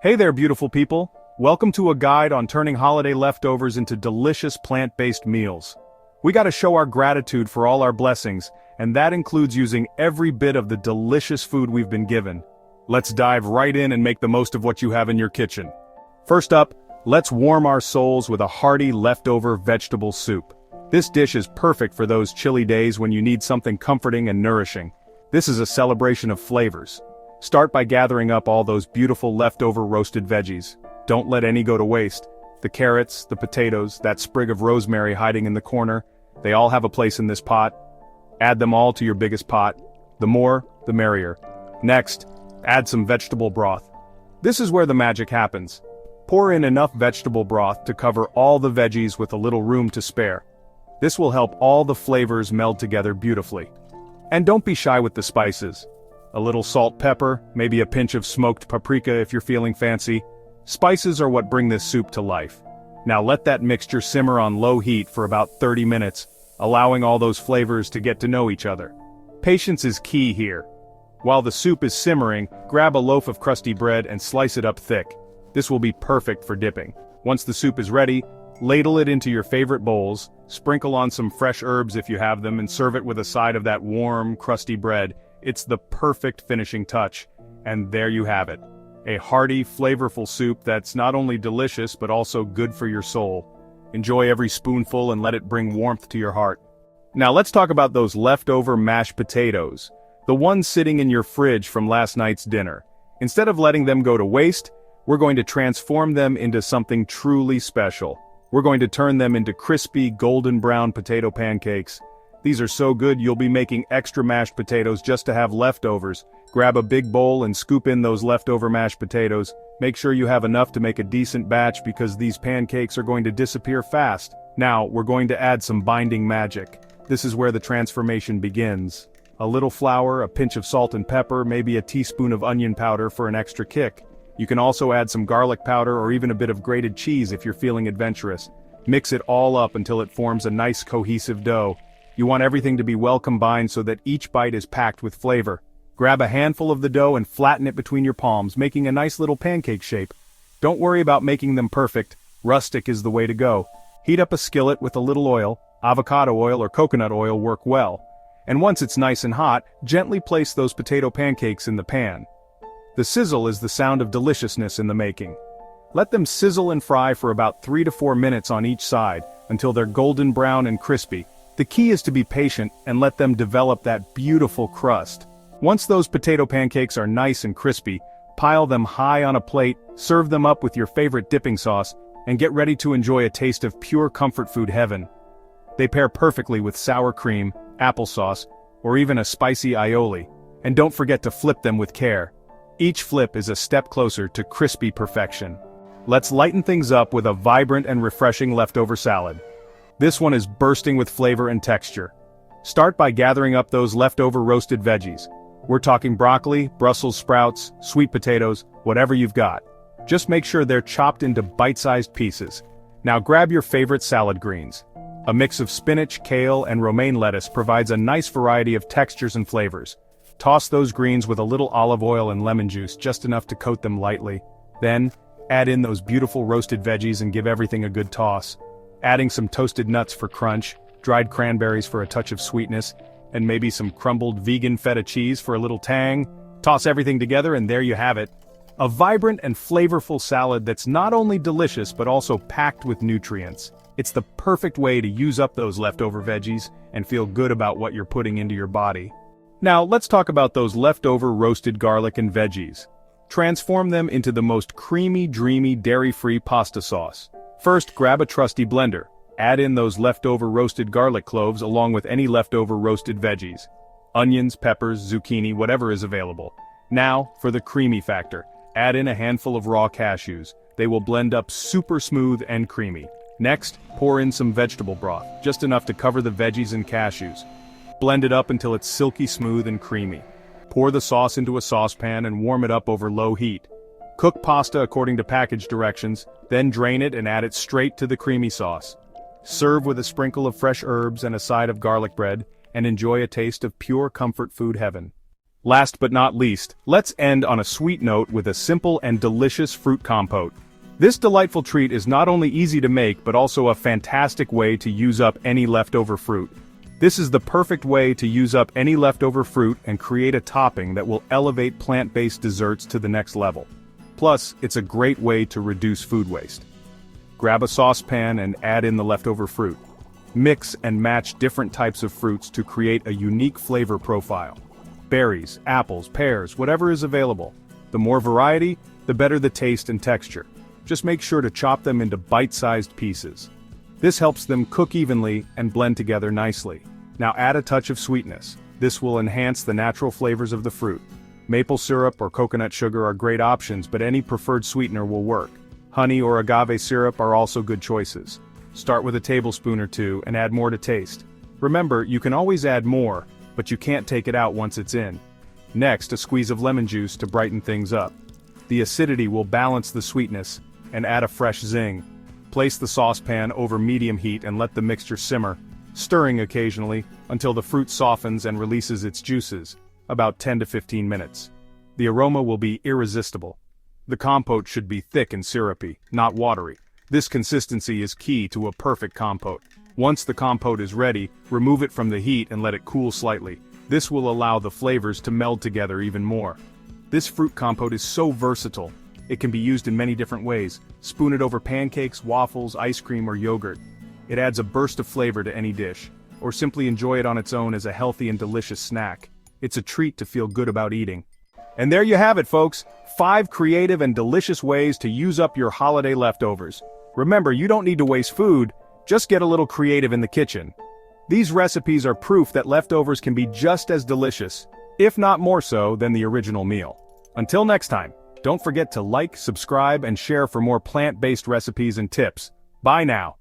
Hey there, beautiful people. Welcome to a guide on turning holiday leftovers into delicious plant-based meals. We gotta show our gratitude for all our blessings, and that includes using every bit of the delicious food we've been given. Let's dive right in and make the most of what you have in your kitchen. First up, let's warm our souls with a hearty leftover vegetable soup. This dish is perfect for those chilly days when you need something comforting and nourishing. This is a celebration of flavors. Start by gathering up all those beautiful leftover roasted veggies. Don't let any go to waste. The carrots, the potatoes, that sprig of rosemary hiding in the corner, they all have a place in this pot. Add them all to your biggest pot. The more, the merrier. Next, add some vegetable broth. This is where the magic happens. Pour in enough vegetable broth to cover all the veggies with a little room to spare. This will help all the flavors meld together beautifully. And don't be shy with the spices. A little salt, pepper, maybe a pinch of smoked paprika if you're feeling fancy. Spices are what bring this soup to life. Now let that mixture simmer on low heat for about 30 minutes, allowing all those flavors to get to know each other. Patience is key here. While the soup is simmering, grab a loaf of crusty bread and slice it up thick. This will be perfect for dipping. Once the soup is ready, ladle it into your favorite bowls, sprinkle on some fresh herbs if you have them, and serve it with a side of that warm, crusty bread. It's the perfect finishing touch. And there you have it. A hearty, flavorful soup that's not only delicious but also good for your soul. Enjoy every spoonful and let it bring warmth to your heart. Now let's talk about those leftover mashed potatoes. The ones sitting in your fridge from last night's dinner. Instead of letting them go to waste, we're going to transform them into something truly special. We're going to turn them into crispy, golden brown potato pancakes. These are so good you'll be making extra mashed potatoes just to have leftovers. Grab a big bowl and scoop in those leftover mashed potatoes. Make sure you have enough to make a decent batch because these pancakes are going to disappear fast. Now, we're going to add some binding magic. This is where the transformation begins. A little flour, a pinch of salt and pepper, maybe a teaspoon of onion powder for an extra kick. You can also add some garlic powder or even a bit of grated cheese if you're feeling adventurous. Mix it all up until it forms a nice cohesive dough. You want everything to be well combined so that each bite is packed with flavor. Grab a handful of the dough and flatten it between your palms, making a nice little pancake shape. Don't worry about making them perfect. Rustic is the way to go. Heat up a skillet with a little oil. Avocado oil or coconut oil work well. And once it's nice and hot, gently place those potato pancakes in the pan. The sizzle is the sound of deliciousness in the making. Let them sizzle and fry for about 3 to 4 minutes on each side, until they're golden brown and crispy. The key is to be patient and let them develop that beautiful crust. Once those potato pancakes are nice and crispy, pile them high on a plate, serve them up with your favorite dipping sauce, and get ready to enjoy a taste of pure comfort food heaven. They pair perfectly with sour cream, applesauce, or even a spicy aioli. And don't forget to flip them with care. Each flip is a step closer to crispy perfection. Let's lighten things up with a vibrant and refreshing leftover salad. This one is bursting with flavor and texture. Start by gathering up those leftover roasted veggies. We're talking broccoli, Brussels sprouts, sweet potatoes, whatever you've got. Just make sure they're chopped into bite-sized pieces. Now grab your favorite salad greens. A mix of spinach, kale, and romaine lettuce provides a nice variety of textures and flavors. Toss those greens with a little olive oil and lemon juice, just enough to coat them lightly. Then, add in those beautiful roasted veggies and give everything a good toss. Adding some toasted nuts for crunch, dried cranberries for a touch of sweetness, and maybe some crumbled vegan feta cheese for a little tang. Toss everything together and there you have it. A vibrant and flavorful salad that's not only delicious but also packed with nutrients. It's the perfect way to use up those leftover veggies and feel good about what you're putting into your body. Now let's talk about those leftover roasted garlic and veggies. Transform them into the most creamy, dreamy, dairy-free pasta sauce. First, grab a trusty blender. Add in those leftover roasted garlic cloves along with any leftover roasted veggies. Onions, peppers, zucchini, whatever is available. Now, for the creamy factor. Add in a handful of raw cashews. They will blend up super smooth and creamy. Next, pour in some vegetable broth, just enough to cover the veggies and cashews. Blend it up until it's silky smooth and creamy. Pour the sauce into a saucepan and warm it up over low heat. Cook pasta according to package directions, then drain it and add it straight to the creamy sauce. Serve with a sprinkle of fresh herbs and a side of garlic bread, and enjoy a taste of pure comfort food heaven. Last but not least, let's end on a sweet note with a simple and delicious fruit compote. This delightful treat is not only easy to make but also a fantastic way to use up any leftover fruit. This is the perfect way to use up any leftover fruit and create a topping that will elevate plant-based desserts to the next level. Plus, it's a great way to reduce food waste. Grab a saucepan and add in the leftover fruit. Mix and match different types of fruits to create a unique flavor profile. Berries, apples, pears, whatever is available. The more variety, the better the taste and texture. Just make sure to chop them into bite-sized pieces. This helps them cook evenly and blend together nicely. Now add a touch of sweetness. This will enhance the natural flavors of the fruit. Maple syrup or coconut sugar are great options, but any preferred sweetener will work. Honey or agave syrup are also good choices. Start with a tablespoon or two and add more to taste. Remember, you can always add more, but you can't take it out once it's in. Next, a squeeze of lemon juice to brighten things up. The acidity will balance the sweetness and add a fresh zing. Place the saucepan over medium heat and let the mixture simmer, stirring occasionally until the fruit softens and releases its juices, about 10 to 15 minutes. The aroma will be irresistible. The compote should be thick and syrupy, not watery. This consistency is key to a perfect compote. Once the compote is ready, remove it from the heat and let it cool slightly. This will allow the flavors to meld together even more. This fruit compote is so versatile. It can be used in many different ways. Spoon it over pancakes, waffles, ice cream, or yogurt. It adds a burst of flavor to any dish, or simply enjoy it on its own as a healthy and delicious snack. It's a treat to feel good about eating. And there you have it, folks. 5 creative and delicious ways to use up your holiday leftovers. Remember, you don't need to waste food, just get a little creative in the kitchen. These recipes are proof that leftovers can be just as delicious, if not more so, than the original meal. Until next time, don't forget to like, subscribe, and share for more plant-based recipes and tips. Bye now.